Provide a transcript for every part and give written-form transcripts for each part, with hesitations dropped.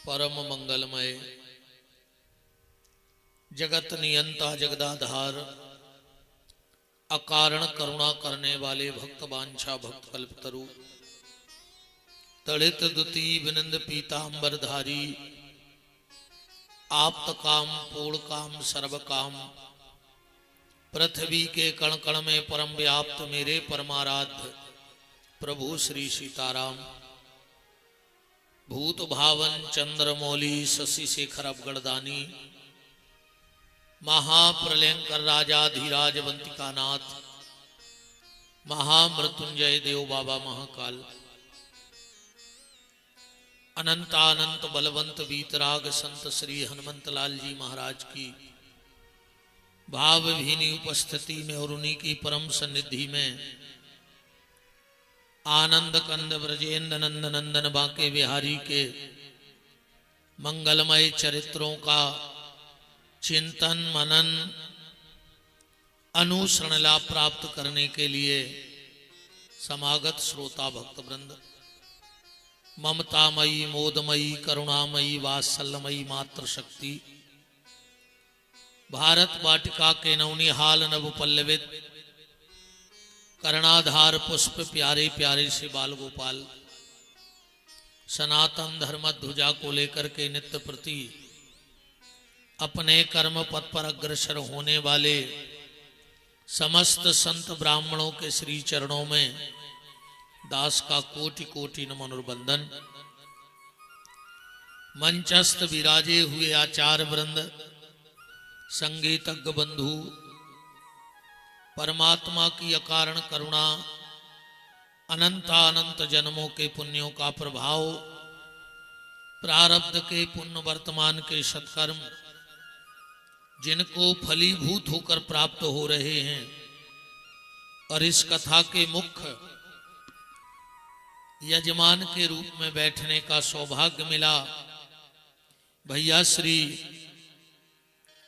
परम मंगलमय जगत नियंता जगदाधार अकारण करुणा करने वाले भक्त वांछा भक्त कल्पतरु तड़ित दुती विनंद पीतांबरधारी आप्त काम पूर्ण काम सर्व काम पृथ्वी के कण कण में परम व्याप्त मेरे परमाराध्य प्रभु श्री सीताराम भूत भावन चंद्रमौली शशि शेखर अवगढ़दानी महाप्रलयंकर राजाधिराजवंतिका नाथ महामृत्युंजय देव बाबा महाकाल अनंतानंत बलवंत वीतराग संत श्री हनुमंत लाल जी महाराज की भावभीनी उपस्थिति में और उन्हीं की परम सन्निधि में आनंद कंद ब्रजेंद्र नंद नंदन बांके बिहारी के मंगलमय चरित्रों का चिंतन मनन अनुसरण लाभ प्राप्त करने के लिए समागत श्रोता भक्त वृंद ममतामयी मोदमयी करुणामयी वात्सल्यमयी मात्र शक्ति भारत वाटिका के नवनिहाल नव पल्लवित कर्णाधार पुष्प प्यारे प्यारे से बाल गोपाल सनातन धर्म ध्वजा को लेकर के नित्य प्रति अपने कर्म पथ पर अग्रसर होने वाले समस्त संत ब्राह्मणों के श्री चरणों में दास का कोटि कोटि नमन और वंदन। मंचस्थ विराजे हुए आचार्य वृंद संगीतज्ञ बंधु परमात्मा की अकारण करुणा अनंतानंत जन्मों के पुण्यों का प्रभाव प्रारब्ध के पुण्य वर्तमान के सत्कर्म जिनको फलीभूत होकर प्राप्त हो रहे हैं और इस कथा के मुख्य यजमान के रूप में बैठने का सौभाग्य मिला भैया श्री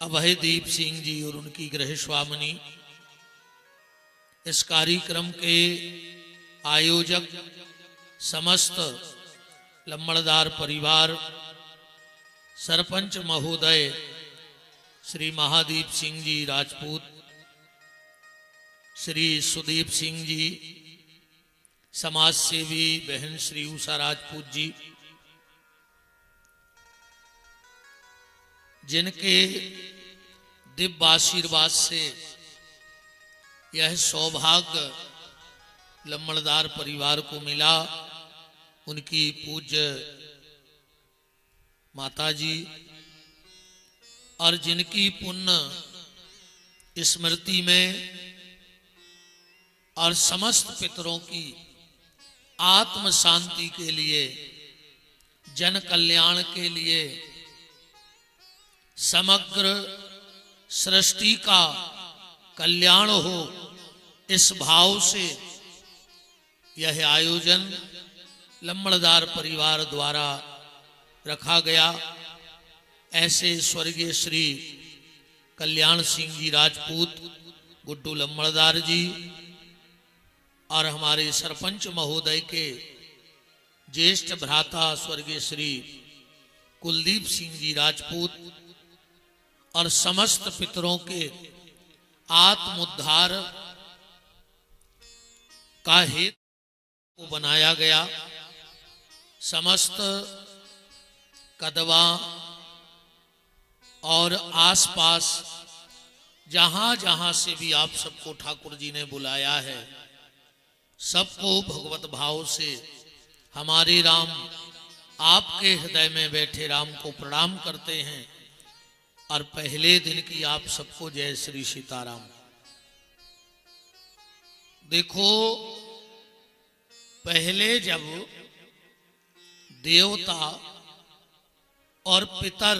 अभयदीप सिंह जी और उनकी गृह स्वामिनी, इस कार्यक्रम के आयोजक समस्त लम्बड़दार परिवार, सरपंच महोदय श्री महादीप सिंह जी राजपूत, श्री सुदीप सिंह जी, समाज सेवी बहन श्री उषा राजपूत जी, जिनके दिव्य आशीर्वाद से यह सौभाग्य लम्बड़दार परिवार को मिला, उनकी पूज्य माता जी और जिनकी पुण्य स्मृति में और समस्त पितरों की आत्म शांति के लिए, जन कल्याण के लिए, समग्र सृष्टि का कल्याण हो, इस भाव से यह आयोजन लम्बड़दार परिवार द्वारा रखा गया। ऐसे स्वर्गीय श्री कल्याण सिंह जी राजपूत, गुड्डू लम्बड़दार जी और हमारे सरपंच महोदय के ज्येष्ठ भ्राता स्वर्गीय श्री कुलदीप सिंह जी राजपूत और समस्त पितरों के आत्मोद्धार का हेतु को बनाया गया। समस्त कदवा और आसपास जहां जहां से भी आप सबको ठाकुर जी ने बुलाया है, सबको भगवत भाव से हमारे राम आपके हृदय में बैठे राम को प्रणाम करते हैं और पहले दिन की आप सबको जय श्री सीताराम। देखो, पहले जब देवता और पितर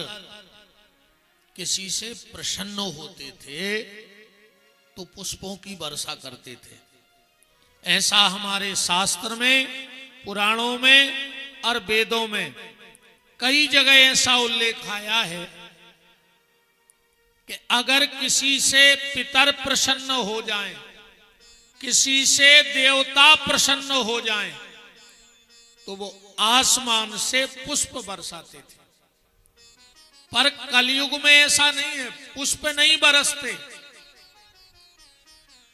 किसी से प्रसन्न होते थे तो पुष्पों की वर्षा करते थे। ऐसा हमारे शास्त्र में, पुराणों में और वेदों में कई जगह ऐसा उल्लेख आया है कि अगर किसी से पितर प्रसन्न हो जाएं, किसी से देवता प्रसन्न हो जाएं, तो वो आसमान से पुष्प बरसाते थे। पर कलयुग में ऐसा नहीं है, पुष्प नहीं बरसते।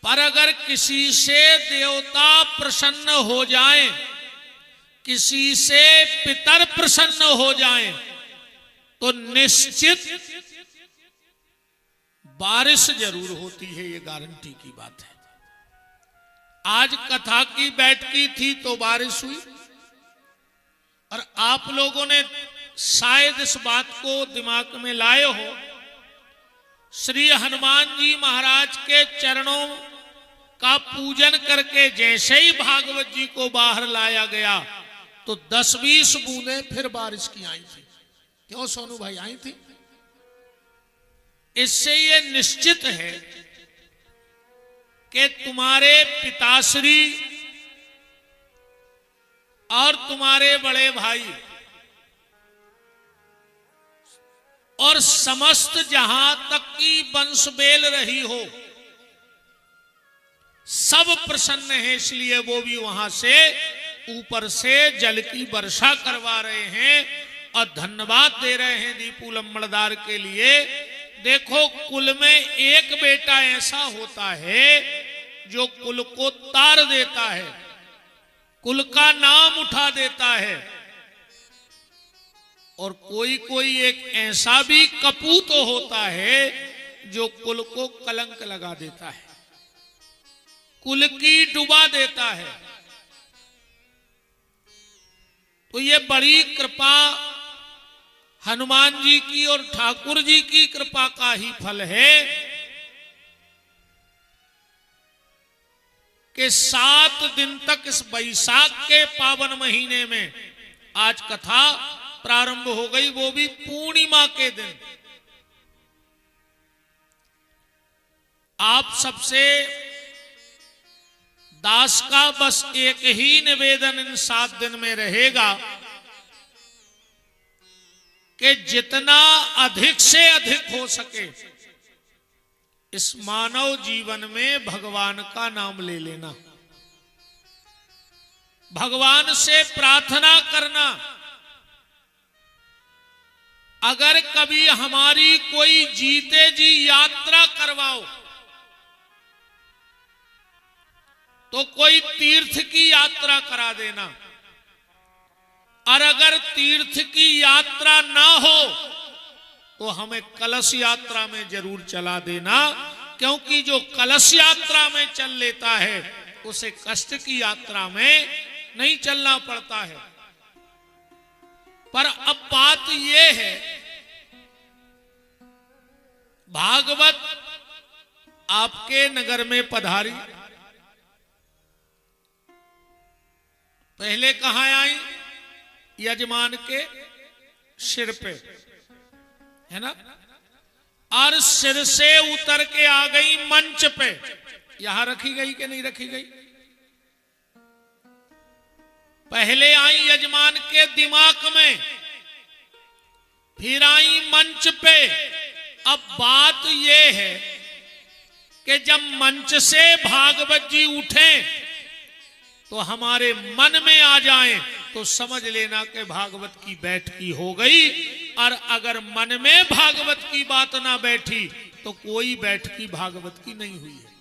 पर अगर किसी से देवता प्रसन्न हो जाएं, किसी से पितर प्रसन्न हो जाएं, तो निश्चित बारिश जरूर होती है। ये गारंटी की बात है। आज कथा की बैठकी थी तो बारिश हुई, और आप लोगों ने शायद इस बात को दिमाग में लाए हो, श्री हनुमान जी महाराज के चरणों का पूजन करके जैसे ही भागवत जी को बाहर लाया गया तो 10-20 बूंदें फिर बारिश की आई थी। क्यों सोनू भाई आई थी? इससे ये निश्चित है कि तुम्हारे पिताश्री और तुम्हारे बड़े भाई और समस्त जहां तक की वंश बेल रही हो, सब प्रसन्न है। इसलिए वो भी वहां से ऊपर से जल की वर्षा करवा रहे हैं और धन्यवाद दे रहे हैं दीपू लम्बड़दार के लिए। देखो, कुल में एक बेटा ऐसा होता है जो कुल को तार देता है, कुल का नाम उठा देता है, और कोई कोई एक ऐसा भी कपूत होता है जो कुल को कलंक लगा देता है, कुल की डुबा देता है। तो ये बड़ी कृपा हनुमान जी की और ठाकुर जी की कृपा का ही फल है कि 7 दिन तक इस वैशाख के पावन महीने में आज कथा प्रारंभ हो गई, वो भी पूर्णिमा के दिन। आप सबसे दास का बस एक ही निवेदन इन 7 दिन में रहेगा कि जितना अधिक से अधिक हो सके इस मानव जीवन में भगवान का नाम ले लेना, भगवान से प्रार्थना करना। अगर कभी हमारी कोई जीते जी यात्रा करवाओ तो कोई तीर्थ की यात्रा करा देना, और अगर तीर्थ की यात्रा ना हो तो हमें कलश यात्रा में जरूर चला देना, क्योंकि जो कलश यात्रा में चल लेता है उसे कष्ट की यात्रा में नहीं चलना पड़ता है। पर अब बात यह है, भागवत आपके नगर में पधारी, पहले कहां आई? यजमान के सिर पे, है ना, और सिर से उतर के आ गई मंच पे। यहां रखी गई कि नहीं रखी गई? पहले आई यजमान के दिमाग में, फिर आई मंच पे। अब बात यह है कि जब मंच से भागवत जी उठे तो हमारे मन में आ जाएं तो समझ लेना कि भागवत की बैठकी हो गई, और अगर मन में भागवत की बात ना बैठी तो कोई बैठकी भागवत की नहीं हुई है।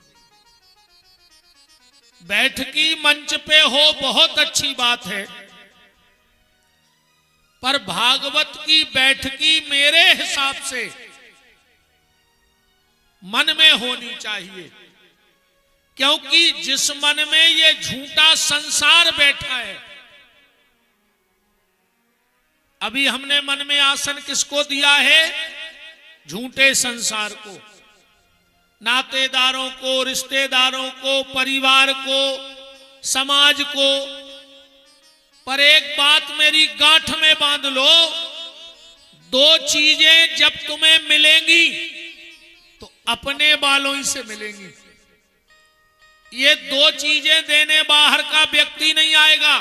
बैठकी मंच पे हो बहुत अच्छी बात है, पर भागवत की बैठकी मेरे हिसाब से मन में होनी चाहिए, क्योंकि जिस मन में ये झूठा संसार बैठा है, अभी हमने मन में आसन किसको दिया है? झूठे संसार को, नातेदारों को, रिश्तेदारों को, परिवार को, समाज को। पर एक बात मेरी गांठ में बांध लो, 2 चीजें जब तुम्हें मिलेंगी तो अपने बालों ही से मिलेंगी। ये 2 चीजें देने बाहर का व्यक्ति नहीं आएगा,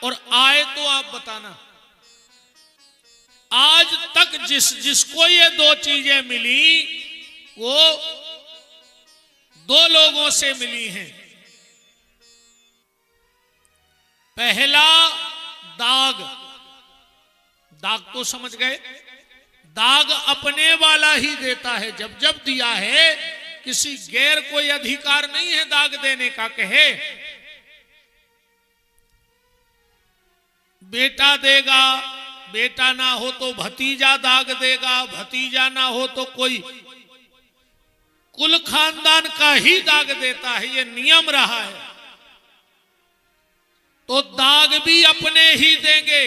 और आए तो आप बताना। आज तक जिसको ये 2 चीजें मिली वो 2 लोगों से मिली हैं। पहला दाग, दाग तो समझ गए, दाग अपने वाला ही देता है, जब जब दिया है। किसी गैर कोई अधिकार नहीं है दाग देने का। कहे बेटा देगा, बेटा ना हो तो भतीजा दाग देगा, भतीजा ना हो तो कोई कुल खानदान का ही दाग देता है, ये नियम रहा है। तो दाग भी अपने ही देंगे,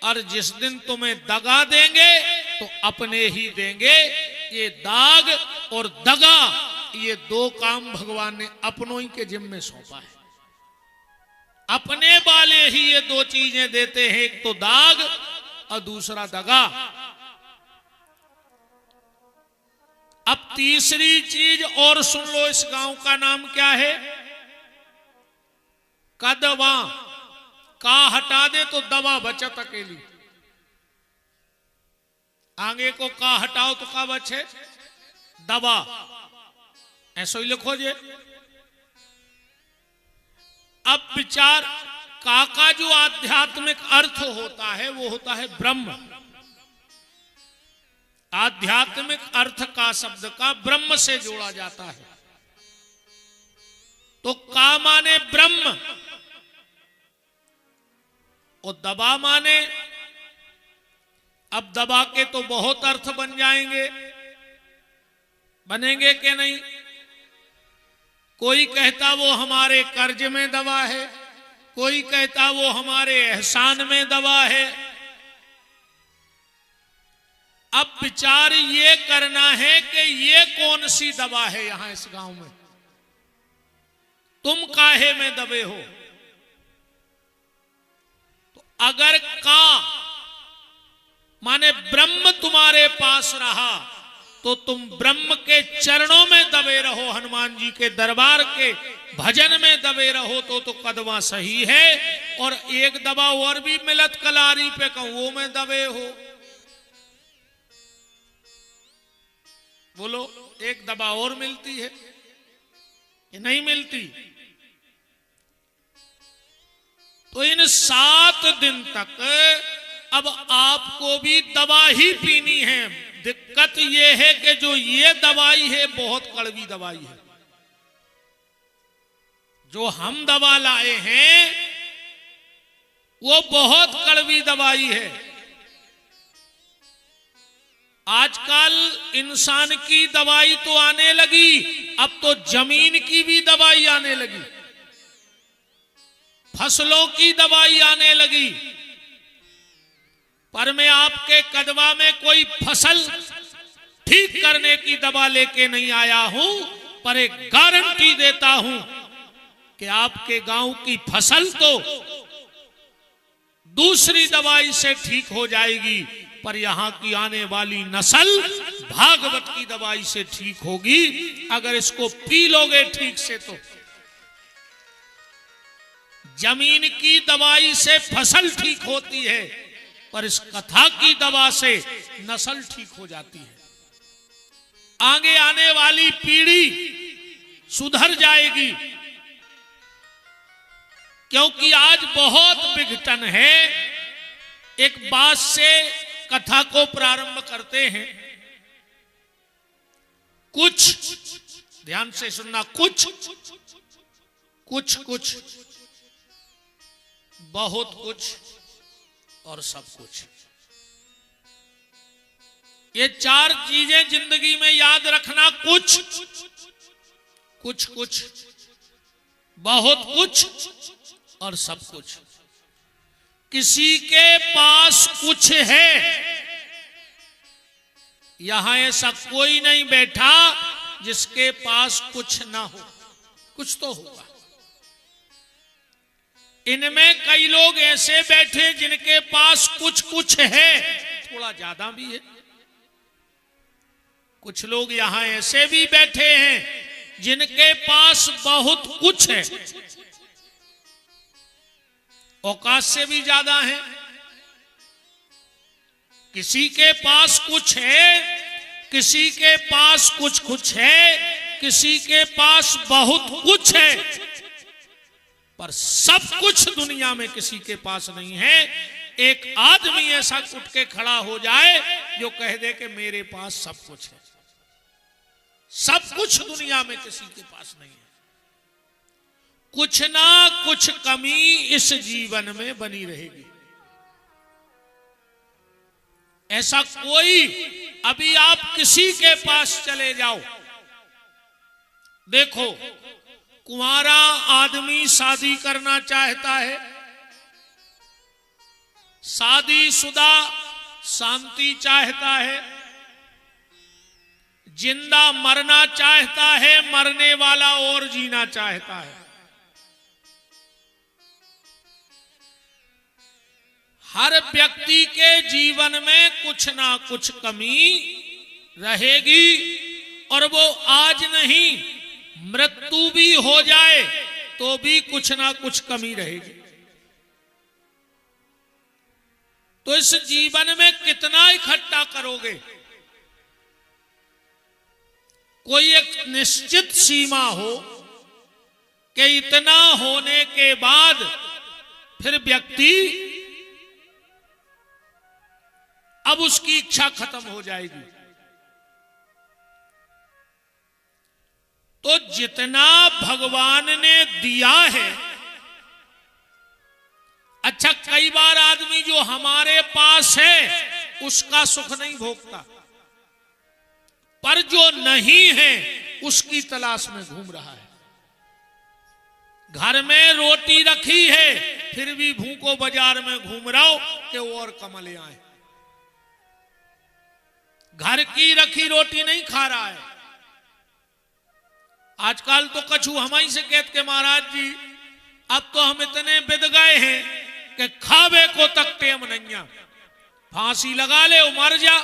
और जिस दिन तुम्हें दगा देंगे तो अपने ही देंगे। ये दाग और दगा, ये दो काम भगवान ने अपनों ही के जिम्मे सौंपा है। अपने वाले ही ये दो चीजें देते हैं, एक तो दाग और दूसरा दगा। अब तीसरी चीज और सुन लो, इस गांव का नाम क्या है? कदवा। का हटा दे तो दवा बचत अकेली। आगे को का हटाओ तो का बचे? दवा। ऐसा ही लिखो जे। अब विचार, का जो आध्यात्मिक अर्थ होता है वो होता है ब्रह्म। आध्यात्मिक अर्थ का शब्द का ब्रह्म से जोड़ा जाता है। तो का माने ब्रह्म, और दबा माने, अब दबा के तो बहुत अर्थ बन जाएंगे, बनेंगे कि नहीं? कोई कहता वो हमारे कर्ज में दबा है, कोई कहता वो हमारे एहसान में दबा है। अब विचार ये करना है कि ये कौन सी दवा है यहां इस गांव में, तुम काहे में दबे हो? तो अगर का माने ब्रह्म तुम्हारे पास रहा तो तुम ब्रह्म के चरणों में दबे रहो, हनुमान जी के दरबार के भजन में दबे रहो तो कदमा सही है। और एक दबा और भी मिलत कलारी पे कहूं, वो में दबे हो। बोलो, एक दबा और मिलती है कि नहीं मिलती? तो इन 7 दिन तक अब आपको भी दवा ही पीनी है। दिक्कत यह है कि जो ये दवाई है बहुत कड़वी दवाई है। जो हम दवा लाए हैं वो बहुत कड़वी दवाई है। आजकल इंसान की दवाई तो आने लगी, अब तो जमीन की भी दवाई आने लगी, फसलों की दवाई आने लगी। पर मैं आपके कदवा में कोई फसल ठीक करने की दवा लेके नहीं आया हूं, पर एक गारंटी देता हूं कि आपके गांव की फसल तो दूसरी दवाई से ठीक हो जाएगी, पर यहां की आने वाली नस्ल भागवत की दवाई से ठीक होगी। अगर इसको पी लोगे ठीक से तो जमीन की दवाई से फसल ठीक होती है, पर इस कथा की दवा से नस्ल ठीक हो जाती है। आगे आने वाली पीढ़ी सुधर जाएगी, क्योंकि आज बहुत विघटन है। एक बात से कथा को प्रारंभ करते हैं। कुछ ध्यान से सुनना, कुछ बहुत कुछ और सब कुछ, ये 4 चीजें जिंदगी में याद रखना। कुछ, बहुत कुछ और सब कुछ। किसी के पास कुछ है, यहां ऐसा कोई नहीं बैठा जिसके पास कुछ ना हो, कुछ तो होगा। इनमें कई लोग ऐसे बैठे जिनके पास कुछ है, थोड़ा ज्यादा भी है। कुछ लोग यहां ऐसे भी बैठे हैं जिनके पास बहुत कुछ है, औकात से भी ज्यादा है। किसी के पास कुछ है, किसी के पास कुछ है, किसी के पास बहुत कुछ है, पर सब कुछ दुनिया में किसी के पास नहीं है। एक आदमी ऐसा उठ के खड़ा हो जाए जो कह दे कि मेरे पास सब कुछ है, सब कुछ दुनिया में किसी के पास नहीं है, कुछ ना कुछ कमी इस जीवन में बनी रहेगी। ऐसा कोई, अभी आप किसी के पास चले जाओ, देखो कुंवारा आदमी शादी करना चाहता है, शादीशुदा शांति चाहता है, जिंदा मरना चाहता है, मरने वाला और जीना चाहता है। हर व्यक्ति के जीवन में कुछ ना कुछ कमी रहेगी, और वो आज नहीं मृत्यु भी हो जाए तो भी कुछ ना कुछ कमी रहेगी। तो इस जीवन में कितना इकट्ठा करोगे? कोई एक निश्चित सीमा हो कि इतना होने के बाद फिर व्यक्ति, अब उसकी इच्छा खत्म हो जाएगी। तो जितना भगवान ने दिया है, अच्छा कई बार आदमी जो हमारे पास है उसका सुख नहीं भोगता, पर जो नहीं है उसकी तलाश में घूम रहा है। घर में रोटी रखी है फिर भी भूखो बाजार में घूम रहा हो कि और कमले आए। घर की रखी रोटी नहीं खा रहा है। आजकल तो कछु हमारी से कहते के महाराज जी अब तो हम इतने बिद गए हैं कि खावे को तक टेम नहीं, फांसी लगा ले मर जा,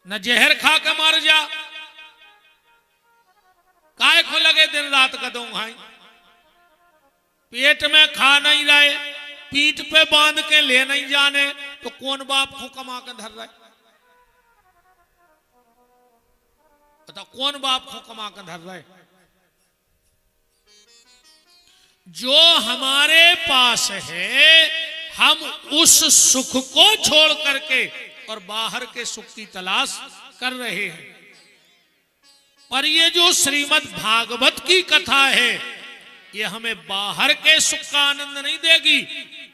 न जहर खा के मर जा, काय को लगे दिन रात कदों भाई, पेट में खा नहीं रहे, पीठ पे बांध के ले नहीं जाने, तो कौन बाप को कमा के धर रहा है? बता कौन बाप को कमा के धर रहा है? जो हमारे पास है हम उस सुख को छोड़ करके और बाहर के सुख की तलाश कर रहे हैं। पर ये जो श्रीमद् भागवत की कथा है ये हमें बाहर के सुख का आनंद नहीं देगी,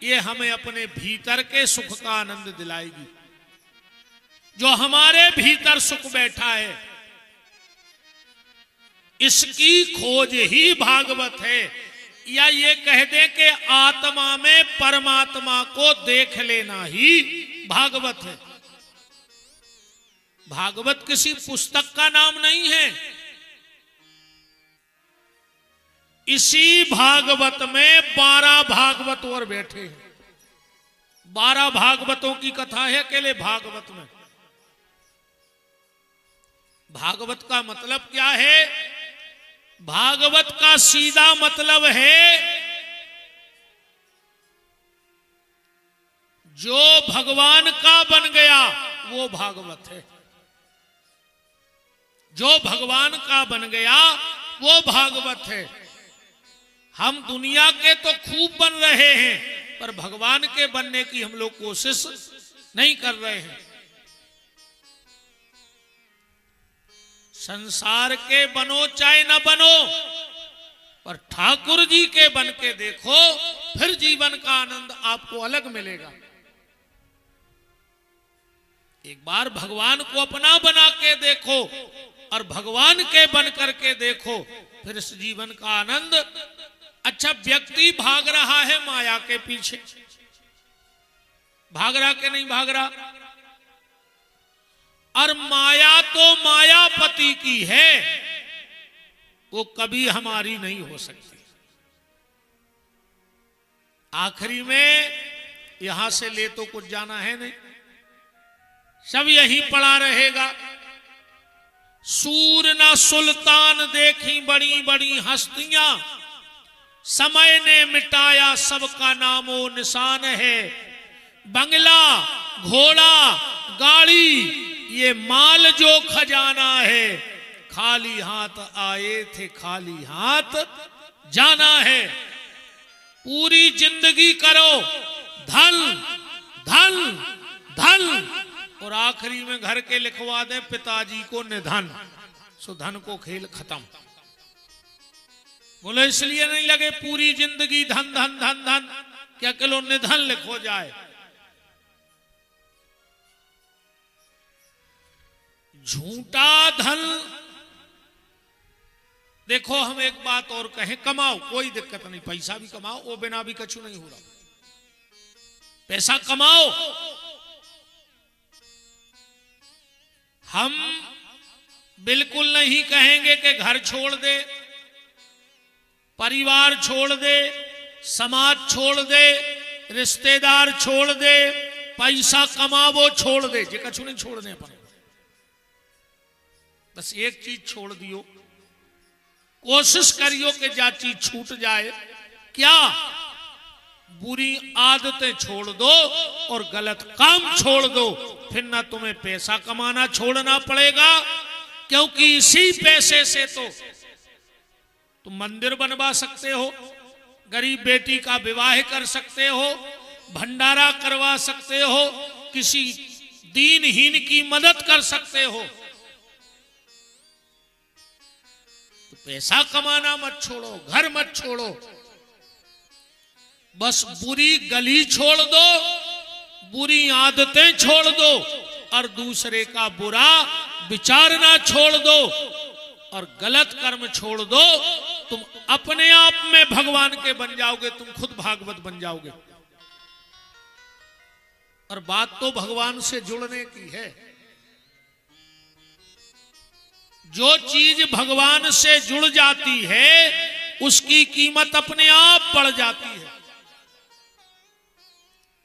ये हमें अपने भीतर के सुख का आनंद दिलाएगी। जो हमारे भीतर सुख बैठा है इसकी खोज ही भागवत है। या ये कह दे कि आत्मा में परमात्मा को देख लेना ही भागवत है। भागवत किसी पुस्तक का नाम नहीं है। इसी भागवत में 12 भागवत और बैठे हैं। 12 भागवतों की कथा है अकेले भागवत में। भागवत का मतलब क्या है? भागवत का सीधा मतलब है जो भगवान का बन गया वो भागवत है। जो भगवान का बन गया वो भागवत है। हम दुनिया के तो खूब बन रहे हैं पर भगवान के बनने की हम लोग कोशिश नहीं कर रहे हैं। संसार के बनो चाहे न बनो पर ठाकुर जी के बन के देखो, फिर जीवन का आनंद आपको अलग मिलेगा। एक बार भगवान को अपना बना के देखो और भगवान के बन करके देखो, फिर इस जीवन का आनंद। अच्छा, व्यक्ति भाग रहा है माया के पीछे, भाग रहा के नहीं भाग रहा? और माया तो मायापति की है, वो कभी हमारी नहीं हो सकती। आखिरी में यहां से ले तो कुछ जाना है नहीं, सब यहीं पड़ा रहेगा। सूर न सुल्तान देखी बड़ी बड़ी हस्तियां, समय ने मिटाया सबका नामो निशान है। बंगला घोड़ा गाड़ी ये माल जो खजाना है, खाली हाथ आए थे खाली हाथ जाना है। पूरी जिंदगी करो, धन धन धन, और आखिरी में घर के लिखवा दें पिताजी को निधन, सो धन को खेल खत्म। बोले इसलिए नहीं लगे पूरी जिंदगी धन धन धन धन, क्या किलो निधन लिखो जाए। झूठा धन, देखो हम एक बात और कहें, कमाओ कोई दिक्कत नहीं, पैसा भी कमाओ, वो बिना भी कछु नहीं हो रहा, पैसा कमाओ। हम बिल्कुल नहीं कहेंगे कि घर छोड़ दे, परिवार छोड़ दे, समाज छोड़ दे, रिश्तेदार छोड़ दे, पैसा कमावो छोड़ दे, ये कछु नहीं छोड़ने पर। बस एक चीज छोड़ दियो, कोशिश करियो कि जा चीज छूट जाए, क्या? बुरी आदतें छोड़ दो और गलत काम छोड़ दो, फिर ना तुम्हें पैसा कमाना छोड़ना पड़ेगा, क्योंकि इसी पैसे से तो तुम मंदिर बनवा सकते हो, गरीब बेटी का विवाह कर सकते हो, भंडारा करवा सकते हो, किसी दीनहीन की मदद कर सकते हो। तो पैसा कमाना मत छोड़ो, घर मत छोड़ो, बस बुरी गली छोड़ दो, बुरी आदतें छोड़ दो, और दूसरे का बुरा विचारना छोड़ दो, और गलत कर्म छोड़ दो। तुम अपने आप में भगवान के बन जाओगे, तुम खुद भागवत बन जाओगे। और बात तो भगवान से जुड़ने की है। जो चीज भगवान से जुड़ जाती है उसकी कीमत अपने आप बढ़ जाती है।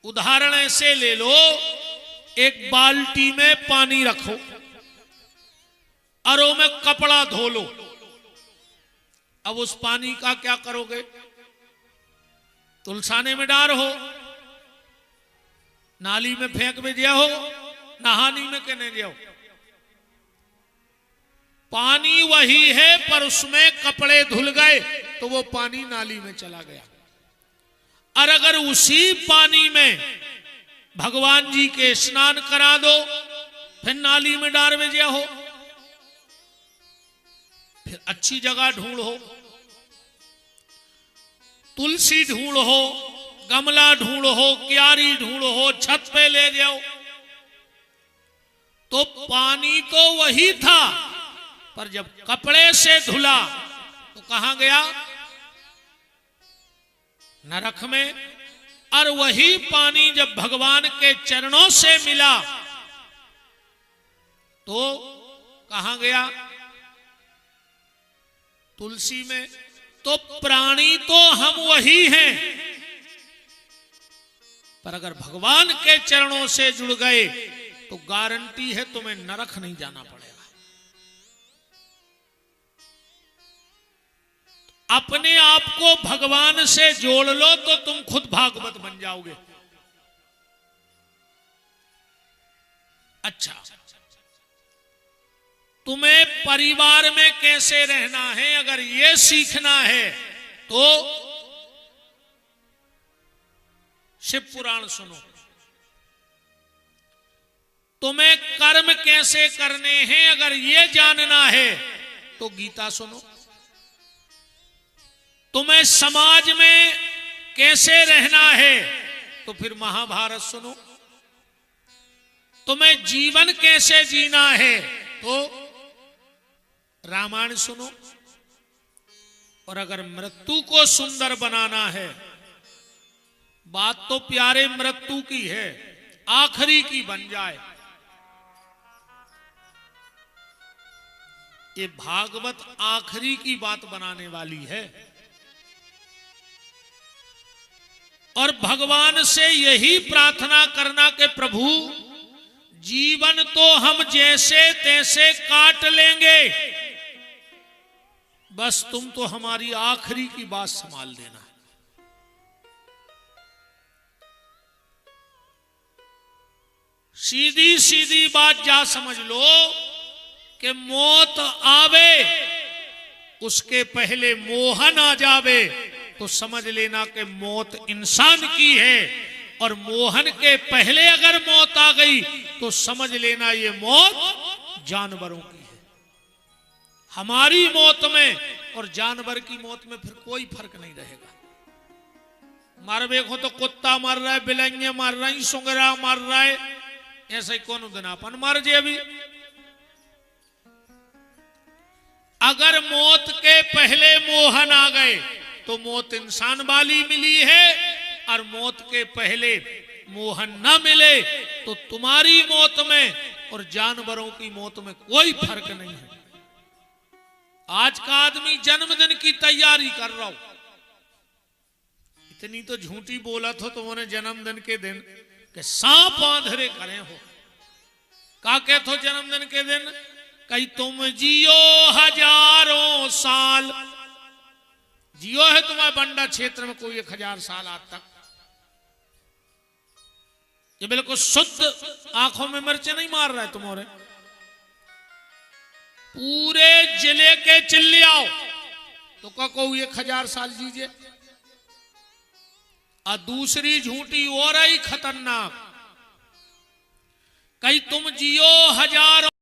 उदाहरण ऐसे ले लो, एक बाल्टी में पानी रखो और में कपड़ा धो लो, अब उस पानी का क्या करोगे? तुलसाने में डाल हो, नाली में फेंक में दिया हो, नहानी में कहने दिया हो, पानी वही है पर उसमें कपड़े धुल गए तो वो पानी नाली में चला गया। और अगर उसी पानी में भगवान जी के स्नान करा दो, फिर नाली में डाल में दिया हो, फिर अच्छी जगह ढूंढो, तुलसी ढूंढो, गमला ढूंढो, क्यारी ढूंढो, छत पे ले जाओ, तो पानी तो वही था, पर जब कपड़े से धुला तो कहां गया? नरक में। और वही पानी जब भगवान के चरणों से मिला तो कहां गया? तुलसी में। तो प्राणी तो हम वही हैं, पर अगर भगवान के चरणों से जुड़ गए तो गारंटी है तुम्हें नरक नहीं जाना पड़ेगा। अपने आप को भगवान से जोड़ लो तो तुम खुद भागवत बन जाओगे। अच्छा, तुम्हें परिवार में कैसे रहना है अगर ये सीखना है तो शिव पुराण सुनो। तुम्हें कर्म कैसे करने हैं अगर ये जानना है तो गीता सुनो। तुम्हें समाज में कैसे रहना है तो फिर महाभारत सुनो। तुम्हें जीवन कैसे जीना है तो रामायण सुनो। और अगर मृत्यु को सुंदर बनाना है, बात तो प्यारे मृत्यु की है, आखिरी की बन जाए, ये भागवत आखिरी की बात बनाने वाली है। और भगवान से यही प्रार्थना करना कि प्रभु जीवन तो हम जैसे तैसे काट लेंगे, बस तुम तो हमारी आखिरी की बात संभाल देना। सीधी सीधी बात जा समझ लो कि मौत आवे उसके पहले मोहन आ जावे तो समझ लेना कि मौत इंसान की है, और मोहन के पहले अगर मौत आ गई तो समझ लेना ये मौत जानवरों की है। हमारी मौत में और जानवर की मौत में फिर कोई फर्क नहीं रहेगा। मार देखो तो कुत्ता मर रहा है, बिलाइयां मर रही, सुंगरा मर रहा है, ऐसा ही कौन दिन अपन मर जाए। अभी अगर मौत के पहले मोहन आ गए तो मौत इंसान वाली मिली है, और मौत के पहले मोहन न मिले तो तुम्हारी मौत में और जानवरों की मौत में कोई फर्क नहीं है। आज का आदमी जन्मदिन की तैयारी कर रहा हो, इतनी तो झूठी बोला था तुमने जन्मदिन के दिन कि सांप आंधरे करे हो। का कहते हो जन्मदिन के दिन? कहीं तुम जियो हजारों साल, जियो है तुम्हारे बंडा क्षेत्र में कोई 1000 साल आज तक। ये बिल्कुल शुद्ध आंखों में मिर्च नहीं मार रहा है तुम्हारे। पूरे जिले के चिल्लियाओ तो कहो 1000 साल जीजिए। और दूसरी झूठी और आई खतरनाक, कहीं तुम जियो हजारों